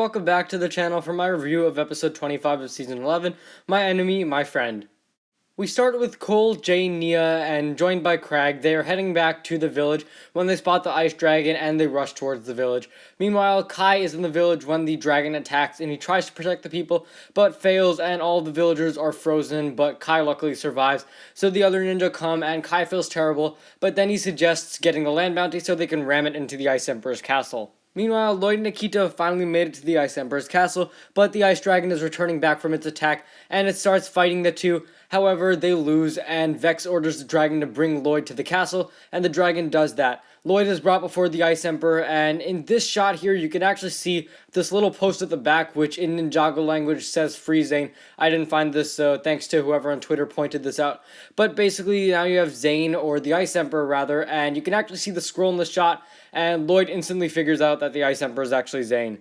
welcome back to the channel for my review of episode 25 of season 11, My Enemy, My Friend. We start with Cole, Jane, Nia, and joined by Crag. They are heading back to the village when they spot the ice dragon and they rush towards the village. Meanwhile, Kai is in the village when the dragon attacks and he tries to protect the people, but fails and all the villagers are frozen, but Kai luckily survives. So the other ninja come and Kai feels terrible, but then he suggests getting the land bounty so they can ram it into the Ice Emperor's castle. Meanwhile, Lloyd and Nikita finally made it to the Ice Emperor's castle, but the Ice Dragon is returning back from its attack, and it starts fighting the two. However, they lose, and Vex orders the dragon to bring Lloyd to the castle, and the dragon does that. Lloyd is brought before the Ice Emperor, and in this shot here, you can actually see this little post at the back, which in Ninjago language says Free Zane. I didn't find this, so thanks to whoever on Twitter pointed this out. But basically, now you have Zane, or the Ice Emperor rather, and you can actually see the scroll in the shot, and Lloyd instantly figures out that the Ice Emperor is actually Zane.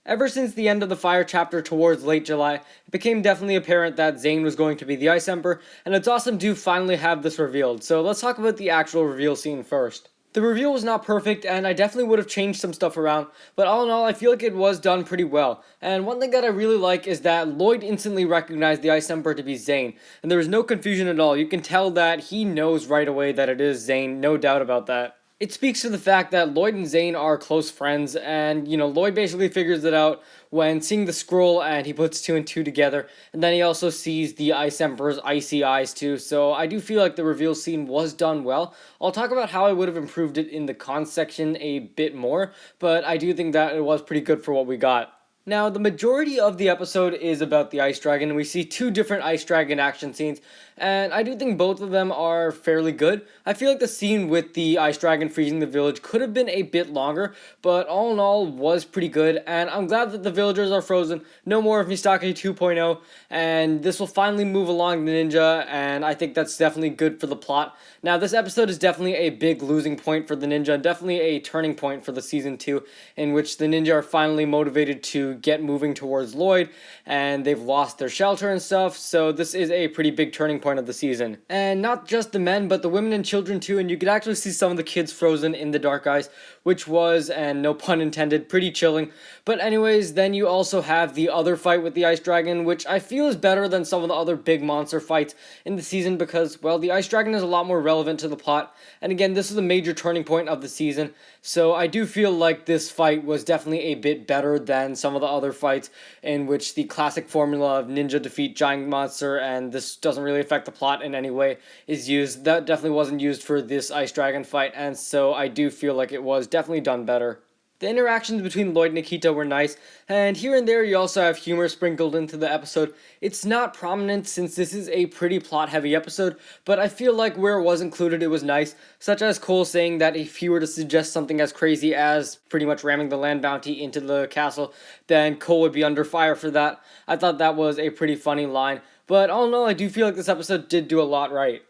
Ever since the end of the Fire chapter towards late July, it became definitely apparent that Zane was going to be the Ice Emperor, and it's awesome to finally have this revealed. So let's talk about the actual reveal scene first. The reveal was not perfect, and I definitely would have changed some stuff around, but all in all, I feel like it was done pretty well. And one thing that I really like is that Lloyd instantly recognized the Ice Emperor to be Zane, and there was no confusion at all. You can tell that he knows right away that it is Zane, no doubt about that. It speaks to the fact that Lloyd and Zane are close friends, and, Lloyd basically figures it out when seeing the scroll, and he puts two and two together, and then he also sees the Ice Emperor's icy eyes too, so I do feel like the reveal scene was done well. I'll talk about how I would have improved it in the cons section a bit more, but I do think that it was pretty good for what we got. Now, the majority of the episode is about the Ice Dragon, and we see two different Ice Dragon action scenes, and I do think both of them are fairly good. I feel like the scene with the Ice Dragon freezing the village could have been a bit longer, but all in all was pretty good, and I'm glad that the villagers are frozen. No more of Mistake 2.0, and this will finally move along the ninja, and I think that's definitely good for the plot. Now, this episode is definitely a big losing point for the ninja, and definitely a turning point for the season 2, in which the ninja are finally motivated to get moving towards Lloyd, and they've lost their shelter and stuff, so this is a pretty big turning point of the season. And not just the men, but the women and children too, and you could actually see some of the kids frozen in the dark ice, which was, and no pun intended, pretty chilling. But anyways, then you also have the other fight with the Ice Dragon, which I feel is better than some of the other big monster fights in the season because, well, the Ice Dragon is a lot more relevant to the plot, and again, this is a major turning point of the season, so I do feel like this fight was definitely a bit better than some of the other fights in which the classic formula of ninja defeat giant monster and this doesn't really affect the plot in any way is used. That definitely wasn't used for this Ice Dragon fight, and so I do feel like it was definitely done better. The interactions between Lloyd and Nikita were nice, and here and there you also have humor sprinkled into the episode. It's not prominent since this is a pretty plot-heavy episode, but I feel like where it was included it was nice, such as Cole saying that if he were to suggest something as crazy as pretty much ramming the land bounty into the castle, then Cole would be under fire for that. I thought that was a pretty funny line, but all in all, I do feel like this episode did do a lot right.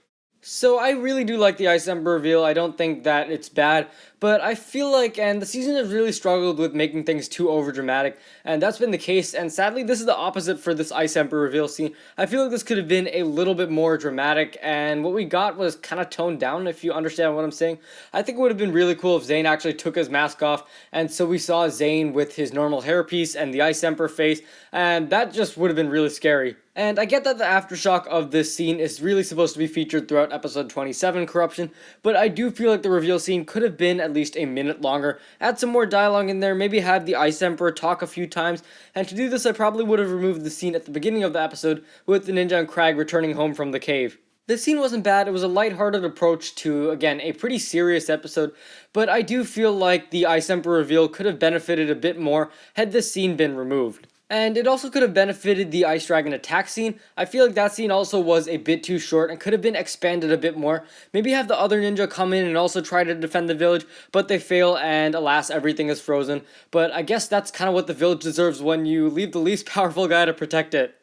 So I really do like the Ice Emperor reveal. I don't think that it's bad, but I feel like, and the season has really struggled with making things too overdramatic, and that's been the case, and sadly this is the opposite for this Ice Emperor reveal scene. I feel like this could have been a little bit more dramatic, and what we got was kind of toned down, if you understand what I'm saying. I think it would have been really cool if Zane actually took his mask off, and so we saw Zane with his normal hairpiece and the Ice Emperor face, and that just would have been really scary. And I get that the aftershock of this scene is really supposed to be featured throughout episode 27, Corruption, but I do feel like the reveal scene could have been at least a minute longer. Add some more dialogue in there, maybe have the Ice Emperor talk a few times, and to do this I probably would have removed the scene at the beginning of the episode with the ninja and Crag returning home from the cave. This scene wasn't bad. It was a lighthearted approach to, again, a pretty serious episode, but I do feel like the Ice Emperor reveal could have benefited a bit more had this scene been removed. And it also could have benefited the Ice Dragon attack scene. I feel like that scene also was a bit too short and could have been expanded a bit more. Maybe have the other ninja come in and also try to defend the village, but they fail and alas, everything is frozen. But I guess that's kind of what the village deserves when you leave the least powerful guy to protect it.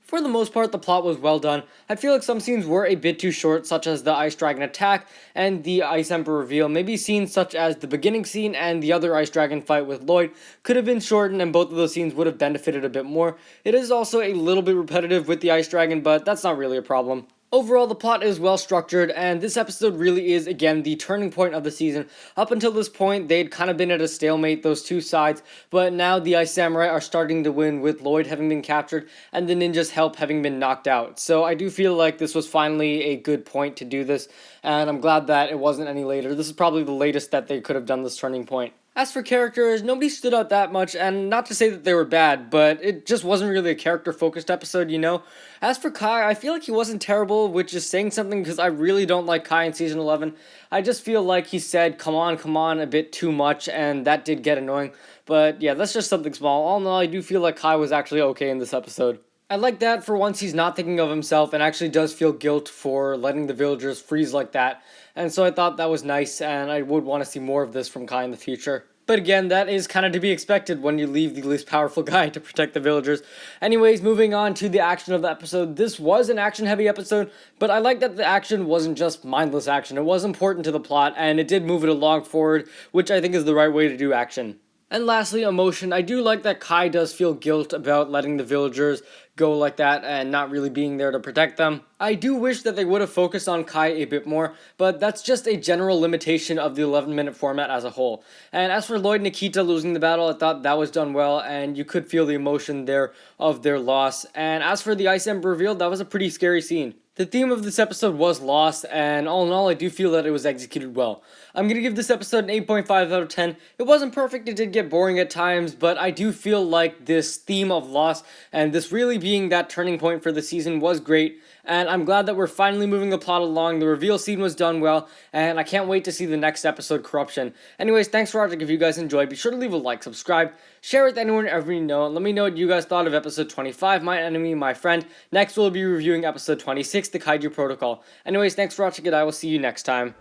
For the most part, the plot was well done. I feel like some scenes were a bit too short, such as the Ice Dragon attack and the Ice Emperor reveal. Maybe scenes such as the beginning scene and the other Ice Dragon fight with Lloyd could have been shortened, and both of those scenes would have benefited a bit more. It is also a little bit repetitive with the Ice Dragon, but that's not really a problem. Overall, the plot is well structured, and this episode really is, again, the turning point of the season. Up until this point, they'd kind of been at a stalemate, those two sides, but now the Ice Samurai are starting to win with Lloyd having been captured and the ninjas' help having been knocked out. So I do feel like this was finally a good point to do this, and I'm glad that it wasn't any later. This is probably the latest that they could have done this turning point. As for characters, nobody stood out that much, and not to say that they were bad, but it just wasn't really a character-focused episode, you know? As for Kai, I feel like he wasn't terrible, which is saying something because I really don't like Kai in Season 11. I just feel like he said, come on, a bit too much, and that did get annoying. But yeah, that's just something small. All in all, I do feel like Kai was actually okay in this episode. I like that for once he's not thinking of himself and actually does feel guilt for letting the villagers freeze like that. And so I thought that was nice, and I would want to see more of this from Kai in the future. But again, that is kind of to be expected when you leave the least powerful guy to protect the villagers. Anyways, moving on to the action of the episode. This was an action-heavy episode, but I like that the action wasn't just mindless action. It was important to the plot, and it did move it along forward, which I think is the right way to do action. And lastly, emotion. I do like that Kai does feel guilt about letting the villagers go like that and not really being there to protect them. I do wish that they would have focused on Kai a bit more, but that's just a general limitation of the 11-minute format as a whole. And as for Lloyd and Nikita losing the battle, I thought that was done well, and you could feel the emotion there of their loss. And as for the Ice Ember reveal, that was a pretty scary scene. The theme of this episode was lost, and all in all, I do feel that it was executed well. I'm going to give this episode an 8.5 out of 10. It wasn't perfect, it did get boring at times, but I do feel like this theme of loss, and this really being that turning point for the season, was great. And I'm glad that we're finally moving the plot along. The reveal scene was done well, and I can't wait to see the next episode, Corruption. Anyways, thanks for watching. If you guys enjoyed, be sure to leave a like, subscribe, share with anyone ever you know, and let me know what you guys thought of episode 25, My Enemy, My Friend. Next, we'll be reviewing episode 26, The Kaiju Protocol. Anyways, thanks for watching, and I will see you next time.